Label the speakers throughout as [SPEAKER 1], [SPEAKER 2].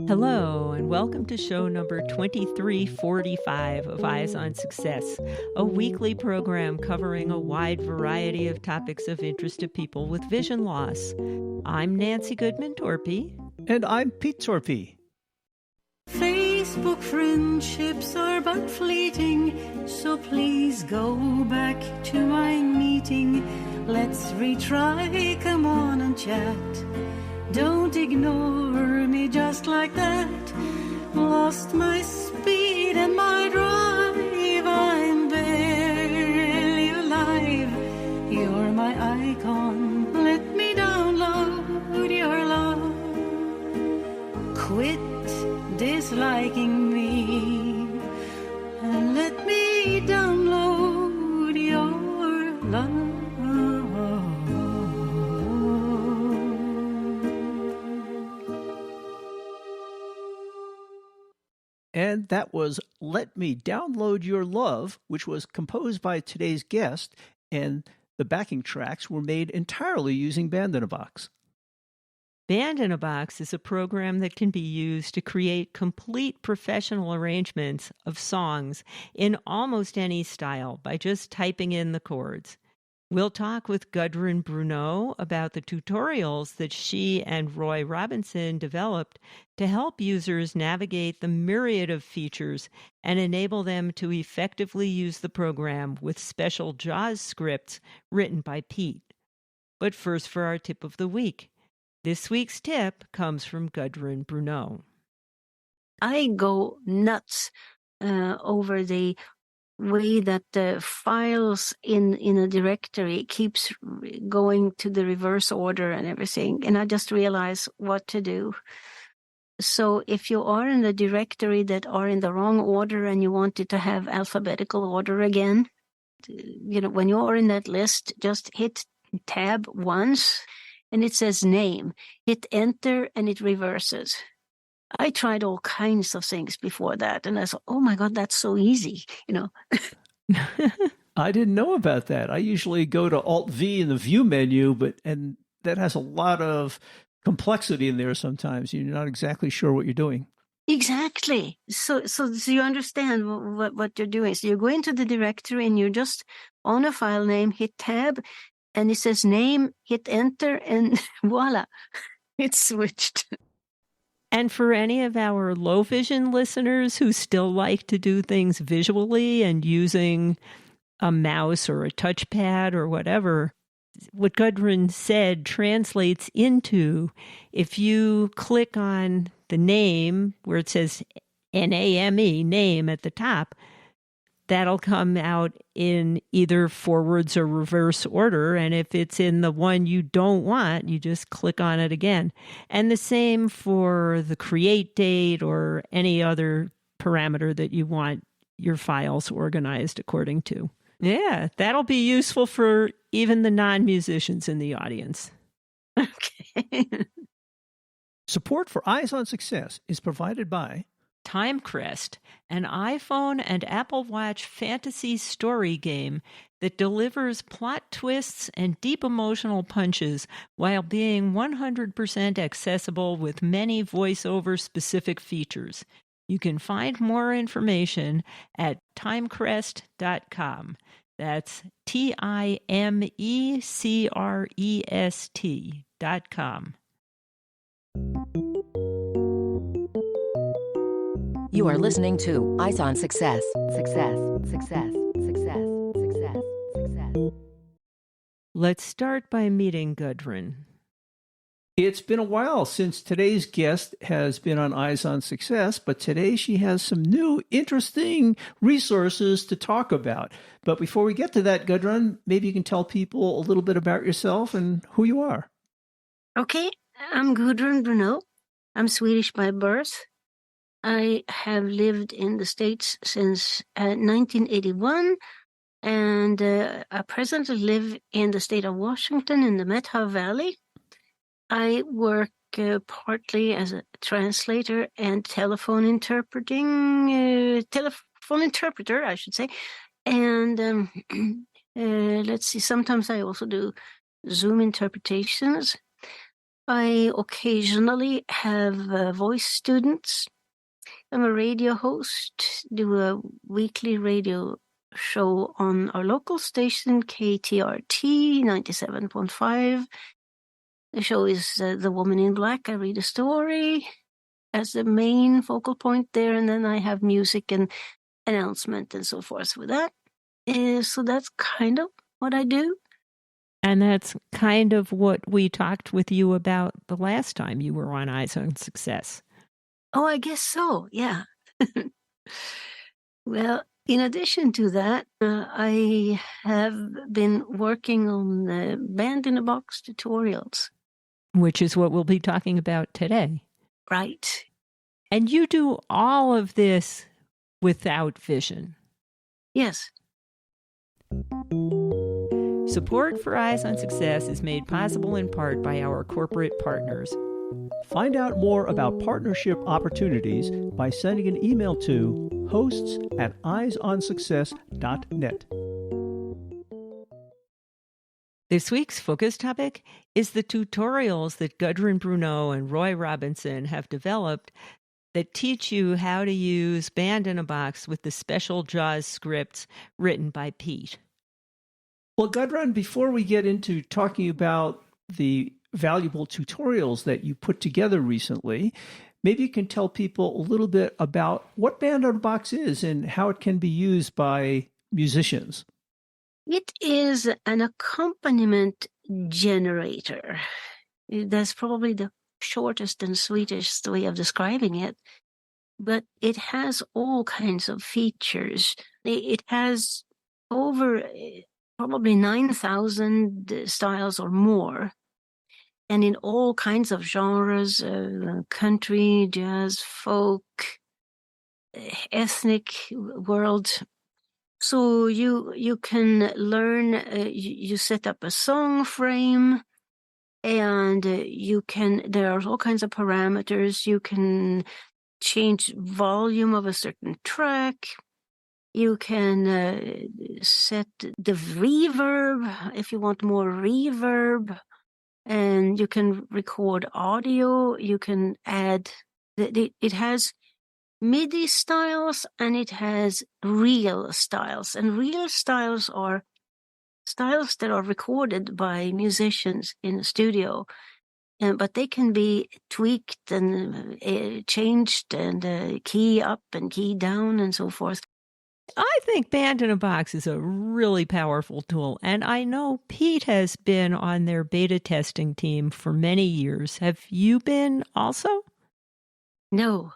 [SPEAKER 1] Hello, and welcome to show number 2345 of Eyes on Success, a weekly program covering a wide variety of topics of interest to people with vision loss. I'm Nancy Gudrun Torpey.
[SPEAKER 2] And I'm Pete Torpey.
[SPEAKER 3] Facebook friendships are but fleeting, so please go back to my meeting. Let's retry, come on and chat. Don't ignore me just like that. Lost my speed and my drive. I'm barely alive. You're my icon. Let me download your love. Quit disliking me and let me download your love.
[SPEAKER 2] And that was Let Me Download Your Love, which was composed by today's guest, and the backing tracks were made entirely using Band in a Box.
[SPEAKER 1] Band in a Box is a program that can be used to create complete professional arrangements of songs in almost any style by just typing in the chords. We'll talk with Gudrun Brunot about the tutorials that she and Roy Robinson developed to help users navigate the myriad of features and enable them to effectively use the program with special JAWS scripts written by Pete. But first, for our tip of the week. This week's tip comes from Gudrun Brunot.
[SPEAKER 4] I go nuts over the way that the files in a directory keeps going to the reverse order and everything, and I just realize what to do. So if you are in the directory that are in the wrong order and you want it to have alphabetical order again, when you are in that list, just hit tab once and it says name. Hit enter and it reverses. I tried all kinds of things before that, and I thought, oh my God, that's so easy,
[SPEAKER 2] I didn't know about that. I usually go to Alt-V in the View menu, and that has a lot of complexity in there sometimes. You're not exactly sure what you're doing.
[SPEAKER 4] Exactly. So you understand what you're doing. So you go into the directory and you're just on a file name, hit tab, and it says name, hit enter, and voila, it's switched.
[SPEAKER 1] And for any of our low vision listeners who still like to do things visually and using a mouse or a touchpad or whatever, what Gudrun said translates into, if you click on the name where it says NAME, name at the top, that'll come out in either forwards or reverse order. And if it's in the one you don't want, you just click on it again. And the same for the create date or any other parameter that you want your files organized according to. Yeah, that'll be useful for even the non-musicians in the audience.
[SPEAKER 4] Okay.
[SPEAKER 2] Support for Eyes on Success is provided by
[SPEAKER 1] Timecrest, an iPhone and Apple Watch fantasy story game that delivers plot twists and deep emotional punches while being 100% accessible with many voiceover-specific features. You can find more information at timecrest.com. That's TIMECREST.com.
[SPEAKER 5] You are listening to Eyes on Success. Success, success, success, success, success.
[SPEAKER 1] Let's start by meeting Gudrun.
[SPEAKER 2] It's been a while since today's guest has been on Eyes on Success, but today she has some new, interesting resources to talk about. But before we get to that, Gudrun, maybe you can tell people a little bit about yourself and who you are.
[SPEAKER 4] Okay, I'm Gudrun Brunot. I'm Swedish by birth. I have lived in the States since 1981, and I presently live in the state of Washington in the Methow Valley. I work partly as a translator and telephone interpreter, I should say. And let's see, sometimes I also do Zoom interpretations. I occasionally have voice students. I'm a radio host, do a weekly radio show on our local station, KTRT 97.5. The show is The Woman in Black. I read a story as the main focal point there, and then I have music and announcement and so forth with that. So that's kind of what I do.
[SPEAKER 1] And that's kind of what we talked with you about the last time you were on Eyes on Success.
[SPEAKER 4] Oh, I guess so, yeah. Well, in addition to that, I have been working on band-in-a-box tutorials.
[SPEAKER 1] Which is what we'll be talking about today.
[SPEAKER 4] Right.
[SPEAKER 1] And you do all of this without vision.
[SPEAKER 4] Yes.
[SPEAKER 1] Support for Eyes on Success is made possible in part by our corporate partners.
[SPEAKER 2] Find out more about partnership opportunities by sending an email to hosts@eyesonsuccess.net.
[SPEAKER 1] This week's focus topic is the tutorials that Gudrun Brunot and Roy Robinson have developed that teach you how to use Band-in-a-Box with the special JAWS scripts written by Pete.
[SPEAKER 2] Well, Gudrun, before we get into talking about the valuable tutorials that you put together recently, maybe you can tell people a little bit about what Band-in-a-Box is and how it can be used by musicians.
[SPEAKER 4] It is an accompaniment generator. That's probably the shortest and sweetest way of describing it. But it has all kinds of features. It has over probably 9,000 styles or more, and in all kinds of genres, country, jazz, folk, ethnic world. So you can learn, you set up a song frame, and there are all kinds of parameters. You can change volume of a certain track. You can set the reverb if you want more reverb, and you can record audio. You can add, it has MIDI styles and it has real styles. And real styles are styles that are recorded by musicians in the studio. But they can be tweaked and changed and key up and key down and so forth.
[SPEAKER 1] I think Band-in-a-Box is a really powerful tool, and I know Pete has been on their beta testing team for many years. Have you been also?
[SPEAKER 4] No,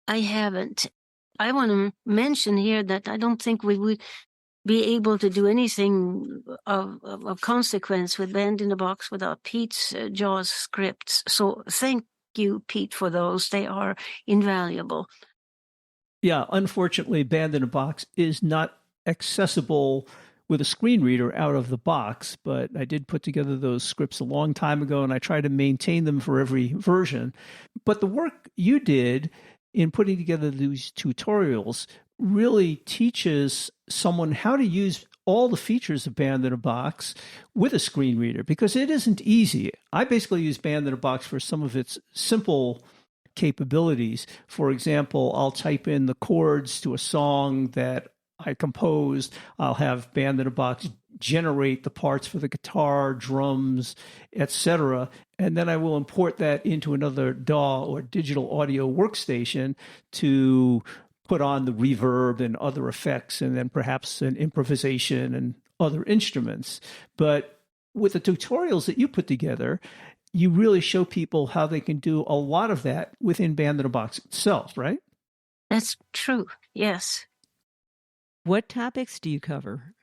[SPEAKER 4] I haven't. I want to mention here that I don't think we would be able to do anything of consequence with Band-in-a-Box without Pete's JAWS scripts. So thank you, Pete, for those. They are invaluable.
[SPEAKER 2] Yeah, unfortunately, Band-in-a-Box is not accessible with a screen reader out of the box, but I did put together those scripts a long time ago, and I try to maintain them for every version. But the work you did in putting together these tutorials really teaches someone how to use all the features of Band-in-a-Box with a screen reader, because it isn't easy. I basically use Band-in-a-Box for some of its simple capabilities. For example, I'll type in the chords to a song that I composed. I'll have Band-in-a-Box generate the parts for the guitar, drums, etc. And then I will import that into another DAW or digital audio workstation to put on the reverb and other effects, and then perhaps an improvisation and other instruments. But with the tutorials that you put together, you really show people how they can do a lot of that within Band-in-a-Box itself, right?
[SPEAKER 4] That's true, yes.
[SPEAKER 1] What topics do you cover?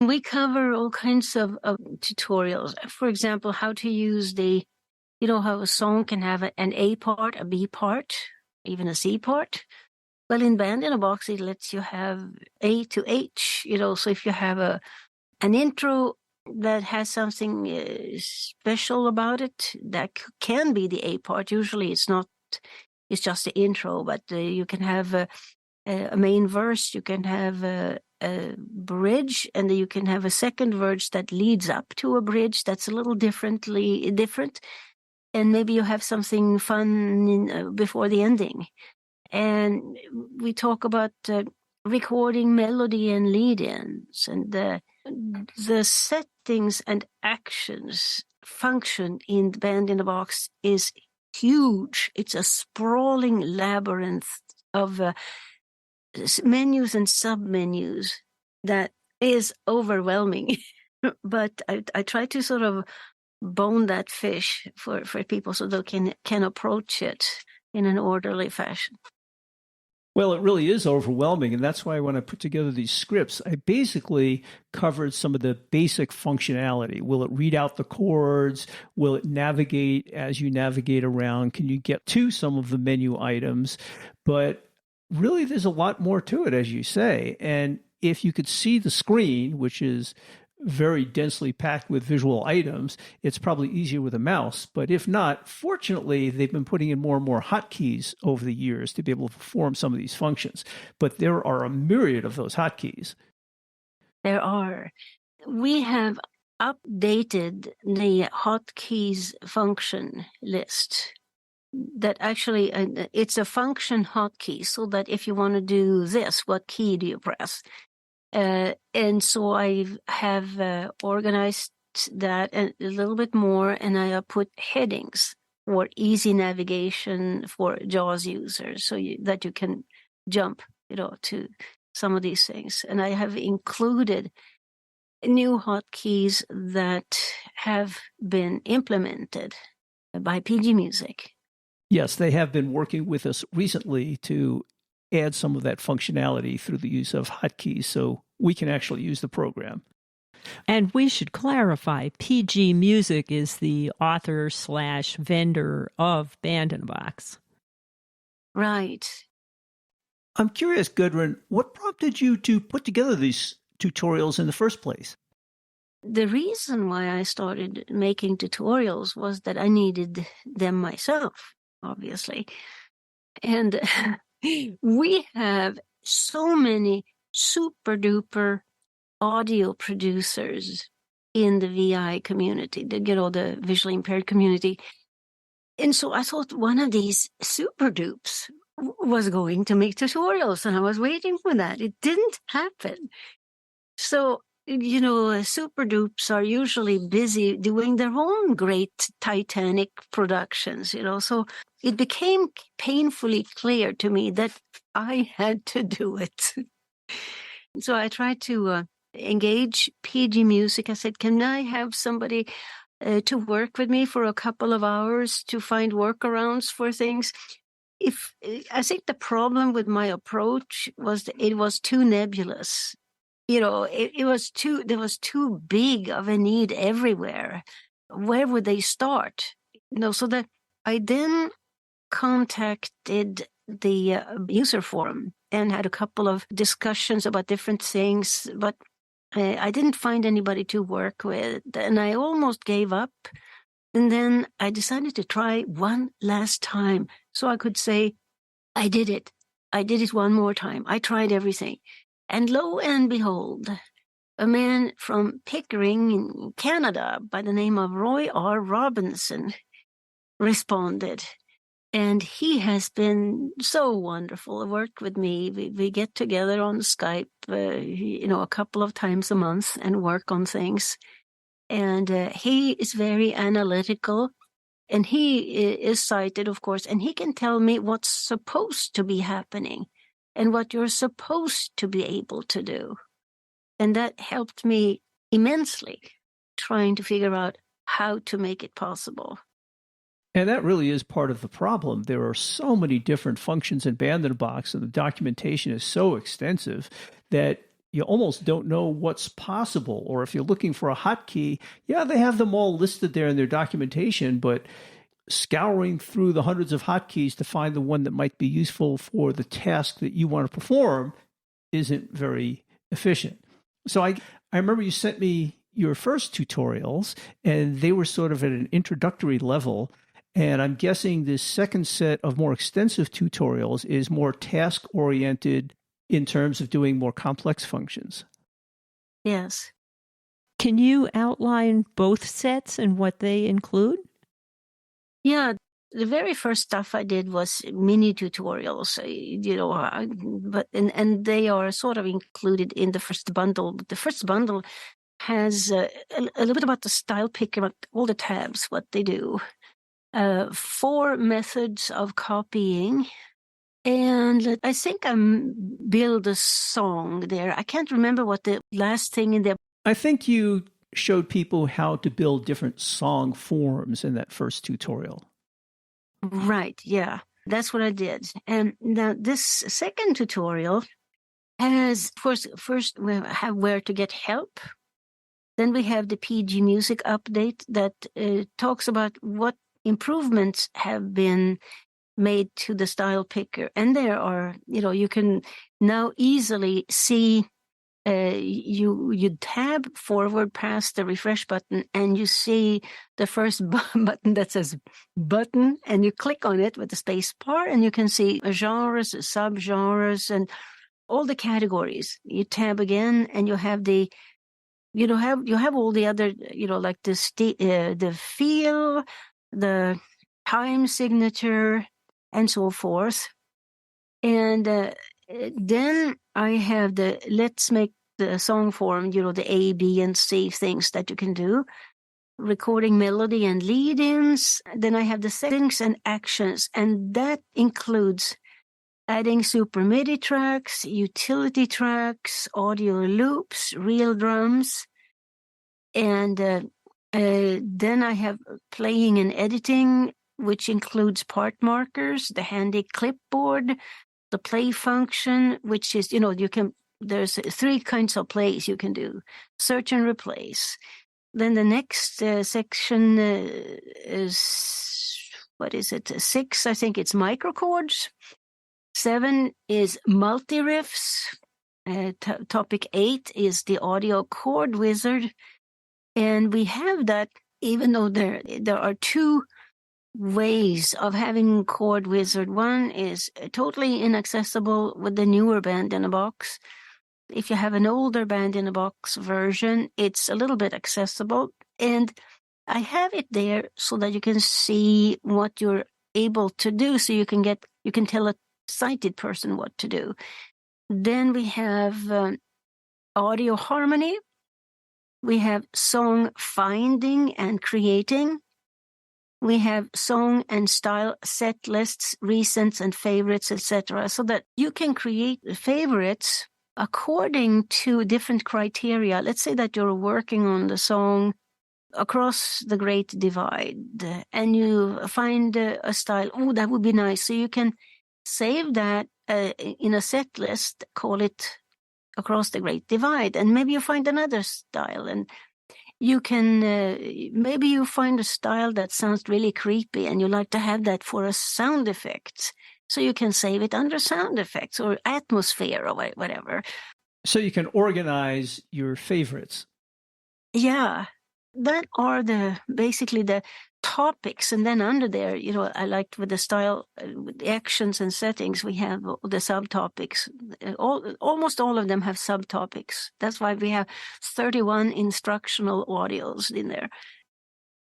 [SPEAKER 4] We cover all kinds of tutorials. For example, how to use how a song can have an A part, a B part, even a C part. Well, in Band-in-a-Box, it lets you have A to H, so if you have an intro that has something special about it, that can be the A part. Usually it's not, it's just the intro, but you can have a main verse, you can have a bridge, and you can have a second verse that leads up to a bridge that's a little different. and maybe you have something fun before the ending. And we talk about recording melody and lead-ins, and the settings and actions function in Band in the Box is huge. It's a sprawling labyrinth of menus and sub-menus that is overwhelming. But I try to sort of bone that fish for people so they can approach it in an orderly fashion.
[SPEAKER 2] Well, it really is overwhelming, and that's why when I put together these scripts, I basically covered some of the basic functionality. Will it read out the chords? Will it navigate as you navigate around? Can you get to some of the menu items? But really, there's a lot more to it, as you say. And if you could see the screen, which is very densely packed with visual items, it's probably easier with a mouse. But if not, fortunately, they've been putting in more and more hotkeys over the years to be able to perform some of these functions. But there are a myriad of those hotkeys.
[SPEAKER 4] There are. We have updated the hotkeys function list. That actually, it's a function hotkey, so that if you want to do this, what key do you press? And so I have organized that a little bit more, and I have put headings for easy navigation for JAWS users, so that you can jump, to some of these things. And I have included new hotkeys that have been implemented by PG Music.
[SPEAKER 2] Yes, they have been working with us recently to add some of that functionality through the use of hotkeys so we can actually use the program.
[SPEAKER 1] And we should clarify, PG Music is the author/vendor of Band in a Box.
[SPEAKER 4] Right.
[SPEAKER 2] I'm curious, Gudrun, what prompted you to put together these tutorials in the first place?
[SPEAKER 4] The reason why I started making tutorials was that I needed them myself, obviously. And we have so many super duper audio producers in the VI community, the visually impaired community. And so I thought one of these super dupes was going to make tutorials, and I was waiting for that. It didn't happen. So, super dupes are usually busy doing their own great Titanic productions, so it became painfully clear to me that I had to do it. So I tried to engage PG Music. I said, can I have somebody to work with me for a couple of hours to find workarounds for things? I think the problem with my approach was that it was too nebulous. There was too big of a need everywhere. Where would they start? So that I then contacted the user forum and had a couple of discussions about different things, but I didn't find anybody to work with, and I almost gave up. And then I decided to try one last time, so I could say, I did it. I did it one more time. I tried everything. And lo and behold, a man from Pickering in Canada by the name of Roy R. Robinson responded. And he has been so wonderful. He worked with me. We get together on Skype, a couple of times a month and work on things. And he is very analytical. And he is sighted, of course, and he can tell me what's supposed to be happening and what you're supposed to be able to do. And that helped me immensely trying to figure out how to make it possible.
[SPEAKER 2] And that really is part of the problem. There are so many different functions in Band in a Box, and the documentation is so extensive that you almost don't know what's possible. Or if you're looking for a hotkey, they have them all listed there in their documentation, but scouring through the hundreds of hotkeys to find the one that might be useful for the task that you want to perform isn't very efficient. So I remember you sent me your first tutorials, and they were sort of at an introductory level. And I'm guessing this second set of more extensive tutorials is more task-oriented in terms of doing more complex functions.
[SPEAKER 4] Yes.
[SPEAKER 1] Can you outline both sets and what they include?
[SPEAKER 4] Yeah, the very first stuff I did was mini tutorials, and they are sort of included in the first bundle. The first bundle has a little bit about the style picker, like all the tabs, what they do, 4 methods of copying, and I think I build a song there. I can't remember what the last thing in there.
[SPEAKER 2] I think you showed people how to build different song forms in that first tutorial.
[SPEAKER 4] Right, yeah, that's what I did. And now this second tutorial has, of course, first we have where to get help. Then we have the PG Music update that talks about what improvements have been made to the style picker. And there are, you can now easily see, you tab forward past the refresh button and you see the first button that says button, and you click on it with the space bar and you can see genres, subgenres, and all the categories. You tab again and you have you have all the other, like the feel, the time signature, and so forth. And then I have the let's make the song form, the A, B, and C things that you can do. Recording melody and lead-ins. Then I have the settings and actions, and that includes adding super MIDI tracks, utility tracks, audio loops, real drums. And then I have playing and editing, which includes part markers, the handy clipboard, the play function, which is, there's 3 kinds of plays you can do: search and replace. Then the next section is, what is it? 6, I think it's microchords. 7 is multi-riffs. Topic 8 is the audio chord wizard. And we have that, even though there are 2 ways of having chord wizard. One is totally inaccessible with the newer Band in a Box. If you have an older Band in a Box version, it's a little bit accessible. And I have it there so that you can see what you're able to do, so you can tell a sighted person what to do. Then we have audio harmony. We have song finding and creating. We have song and style set lists, recents and favorites, etc., so that you can create favorites according to different criteria. Let's say that you're working on the song Across the Great Divide, and you find a style. Oh, that would be nice. So you can save that in a set list, call it Across the Great Divide, and maybe you find another style, and you can maybe you find a style that sounds really creepy and you like to have that for a sound effect, so you can save it under sound effects or atmosphere or whatever.
[SPEAKER 2] So you can organize your favorites.
[SPEAKER 4] Yeah, that are basically the topics. And then under there, I liked with the style, with the actions and settings, we have the subtopics. Almost all of them have subtopics. That's why we have 31 instructional audios in there.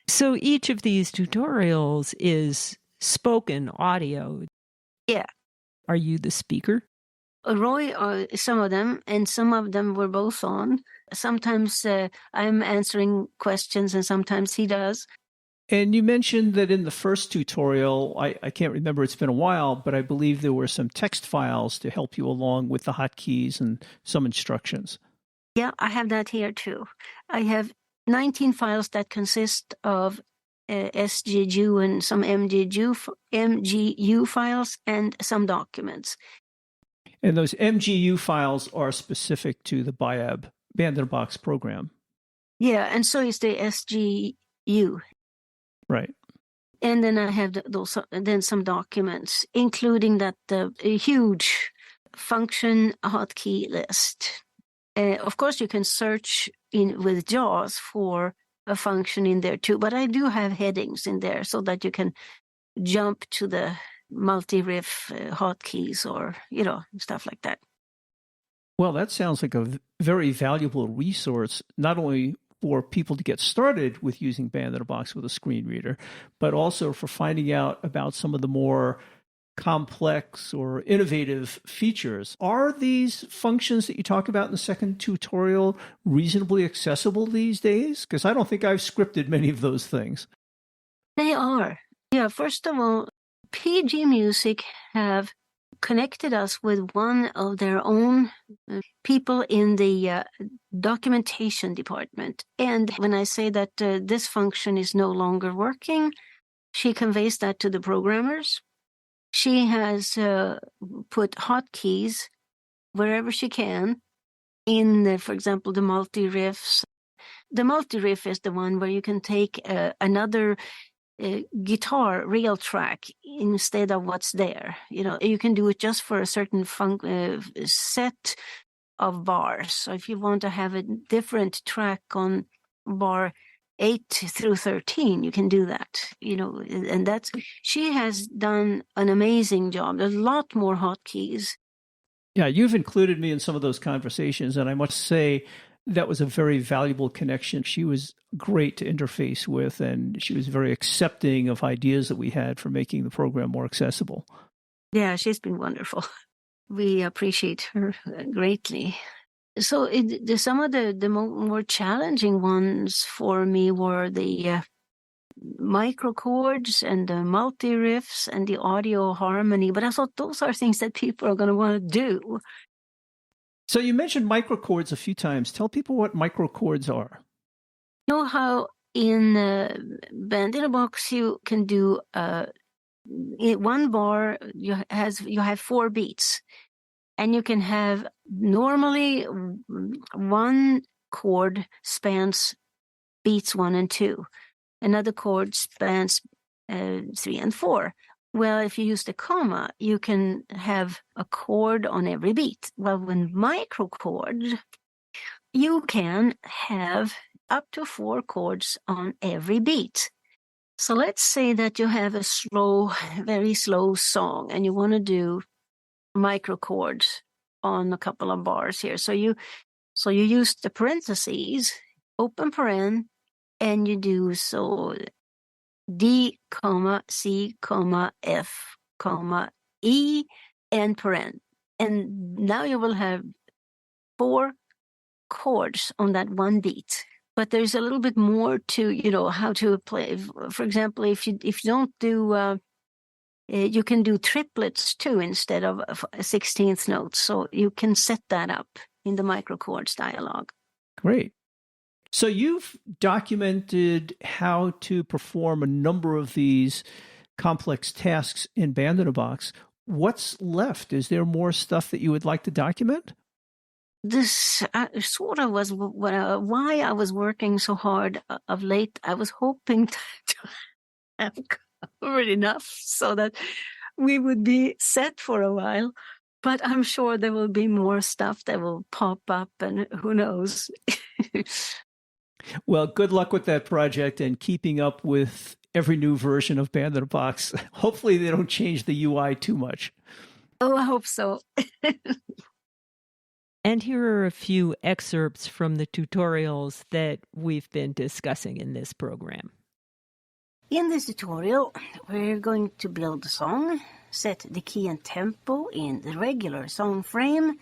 [SPEAKER 1] So each of these tutorials is spoken audio.
[SPEAKER 4] Yeah.
[SPEAKER 1] Are you the speaker?
[SPEAKER 4] Roy, some of them, and some of them we're both on. Sometimes I'm answering questions and sometimes he does.
[SPEAKER 2] And you mentioned that in the first tutorial, I can't remember, it's been a while, but I believe there were some text files to help you along with the hotkeys and some instructions.
[SPEAKER 4] Yeah, I have that here too. I have 19 files that consist of SGU and some MGU files and some documents.
[SPEAKER 2] And those MGU files are specific to the BIAB, Band in a Box program.
[SPEAKER 4] Yeah, and so is the SGU.
[SPEAKER 2] Right.
[SPEAKER 4] And then I have then some documents, including a huge function hotkey list. Of course, you can search with JAWS for a function in there too, but I do have headings in there so that you can jump to the multi-riff hotkeys or, stuff like that.
[SPEAKER 2] Well, that sounds like a very valuable resource, not only for people to get started with using Band in a Box with a screen reader, but also for finding out about some of the more complex or innovative features. Are these functions that you talk about in the second tutorial reasonably accessible these days? Because I don't think I've scripted many of those things.
[SPEAKER 4] They are. Yeah, first of all, PG Music have connected us with one of their own people in the documentation department. And when I say that this function is no longer working, she conveys that to the programmers. She has put hotkeys wherever she can in, for example, the multi-riffs. The multi-riff is the one where you can take another guitar real track instead of what's there. You can do it just for a certain set of bars. So if you want to have a different track on bar 8 through 13, you can do that, and she has done an amazing job. There's a lot more hotkeys.
[SPEAKER 2] Yeah, you've included me in some of those conversations, and I must say that was a very valuable connection. She was great to interface with, and she was very accepting of ideas that we had for making the program more accessible.
[SPEAKER 4] Yeah, she's been wonderful. We appreciate her greatly. So some of the more challenging ones for me were the micro chords and the multi riffs and the audio harmony. But I thought those are things that people are going to want to do.
[SPEAKER 2] So you mentioned microchords a few times. Tell people what microchords are.
[SPEAKER 4] You know how in Band in a Box you can do in one bar you have 4 beats, and you can have normally one chord spans beats 1 and 2, another chord spans 3 and 4. Well, if you use the comma, you can have a chord on every beat. Well, with microchord, you can have up to 4 chords on every beat. So let's say that you have a very slow song, and you want to do microchords on a couple of bars here. So you use the parentheses, open paren, and you do D, C, F, E, and paren. And now you will have 4 chords on that one beat. But there's a little bit more to, how to play. For example, if you don't do, you can do triplets too instead of 16th notes. So you can set that up in the microchords dialog.
[SPEAKER 2] Great. So you've documented how to perform a number of these complex tasks in Band in a Box. What's left? Is there more stuff that you would like to document?
[SPEAKER 4] This sort of was why I was working so hard of late. I was hoping to have covered enough so that we would be set for a while. But I'm sure there will be more stuff that will pop up, and who knows.
[SPEAKER 2] Well, good luck with that project and keeping up with every new version of Band in a Box. Hopefully they don't change the UI too much.
[SPEAKER 4] Oh, I hope so.
[SPEAKER 1] And here are a few excerpts from the tutorials that we've been discussing in this program.
[SPEAKER 4] In this tutorial, we're going to build a song, set the key and tempo in the regular song frame,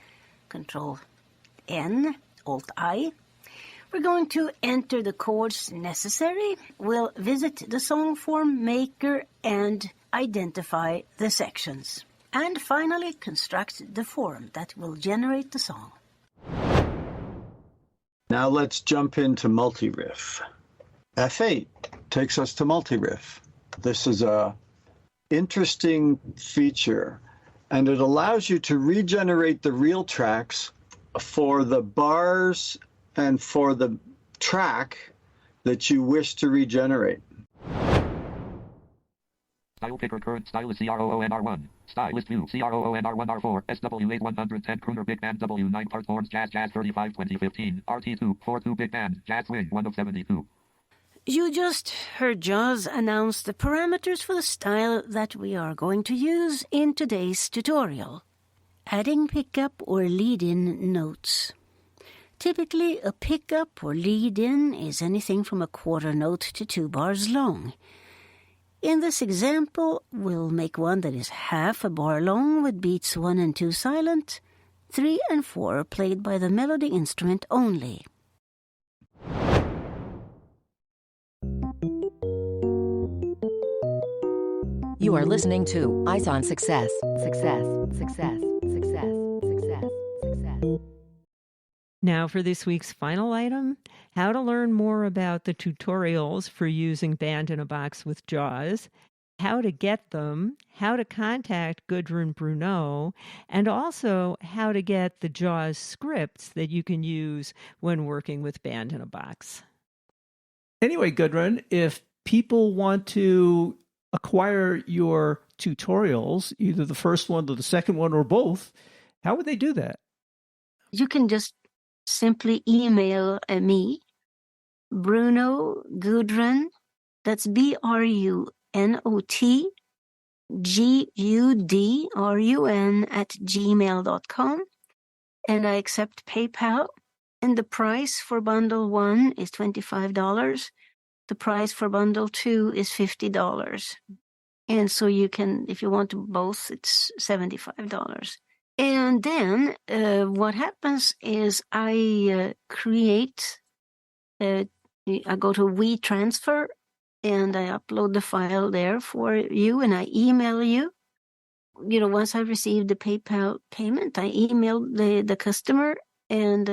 [SPEAKER 4] Control N, Alt I. We're going to enter the chords necessary. We'll visit the song form maker and identify the sections. And finally, construct the form that will generate the song.
[SPEAKER 6] Now let's jump into multi-riff. F8 takes us to multi-riff. This is a interesting feature, and it allows you to regenerate the real tracks for the bars and for the track that you wish to regenerate.
[SPEAKER 7] Style picker current style is CROONR1. Stylist view CROONR1R4 SW8 110 Crooner Big Band W9 Part Horns Jazz 35 2015 RT2 42 Big Band Jazz Swing 1 of 72.
[SPEAKER 4] You just heard Jaws announce the parameters for the style that we are going to use in today's tutorial. Adding pickup or lead-in notes.
[SPEAKER 3] Typically, a pickup or lead-in is anything from a quarter note to 2 bars long. In this example, we'll make one that is half a bar long with beats 1 and 2 silent, 3 and 4 played by the melody instrument only.
[SPEAKER 5] You are listening to Eyes on Success. Success, success, success, success, success.
[SPEAKER 1] Now for this week's final item, how to learn more about the tutorials for using Band in a Box with JAWS, how to get them, how to contact Gudrun Brunot, and also how to get the JAWS scripts that you can use when working with Band in a Box.
[SPEAKER 2] Anyway, Gudrun, if people want to acquire your tutorials, either the first one or the second one or both, how would they do that?
[SPEAKER 4] You can just simply email me, Bruno Gudrun, that's BRUNOT GUDRUN @gmail.com, and I accept PayPal, and the price for bundle 1 is $25. The price for bundle 2 is $50. And so you can, if you want both, it's $75. And then what happens is I create, I go to WeTransfer, and I upload the file there for you, and I email you. You know, once I receive the PayPal payment, I email the customer, and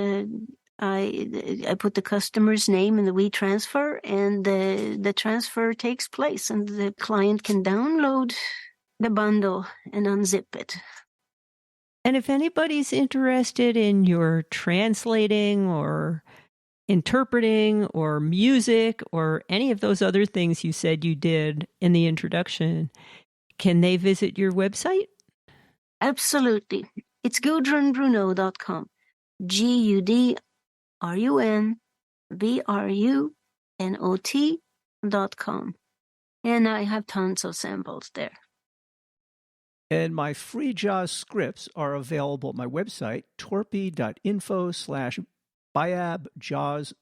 [SPEAKER 4] I put the customer's name in the WeTransfer, and the transfer takes place, and the client can download the bundle and unzip it.
[SPEAKER 1] And if anybody's interested in your translating or interpreting or music or any of those other things you said you did in the introduction, can they visit your website?
[SPEAKER 4] Absolutely. It's GudrunBrunot.com. GudrunBrunot.com. And I have tons of samples there.
[SPEAKER 2] And my free JAWS scripts are available at my website, torpey.info/BIAB JAWS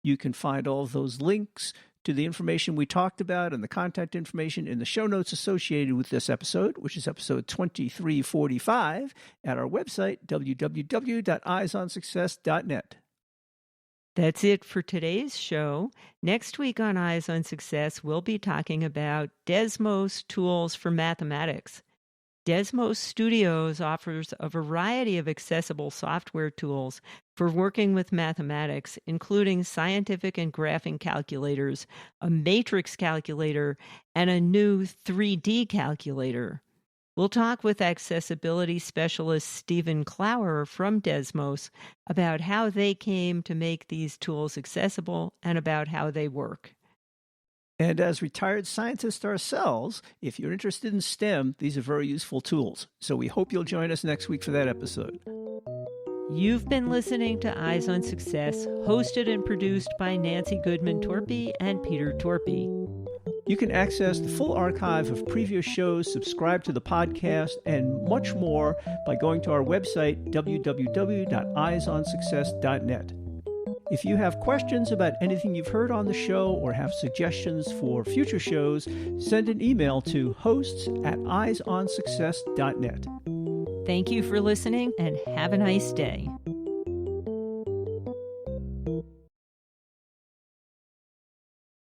[SPEAKER 2] You can find all of those links to the information we talked about and the contact information in the show notes associated with this episode, which is episode 2345, at our website, www.eyesonsuccess.net.
[SPEAKER 1] That's it for today's show. Next week on Eyes on Success, we'll be talking about Desmos tools for mathematics. Desmos Studios offers a variety of accessible software tools for working with mathematics, including scientific and graphing calculators, a matrix calculator, and a new 3D calculator. We'll talk with accessibility specialist Stephen Clower from Desmos about how they came to make these tools accessible and about how they work.
[SPEAKER 2] And as retired scientists ourselves, if you're interested in STEM, these are very useful tools. So we hope you'll join us next week for that episode.
[SPEAKER 1] You've been listening to Eyes on Success, hosted and produced by Nancy Goodman Torpey and Peter Torpey.
[SPEAKER 2] You can access the full archive of previous shows, subscribe to the podcast, and much more by going to our website, www.eyesonsuccess.net. If you have questions about anything you've heard on the show or have suggestions for future shows, send an email to hosts@eyesonsuccess.net.
[SPEAKER 1] Thank you for listening and have a nice day.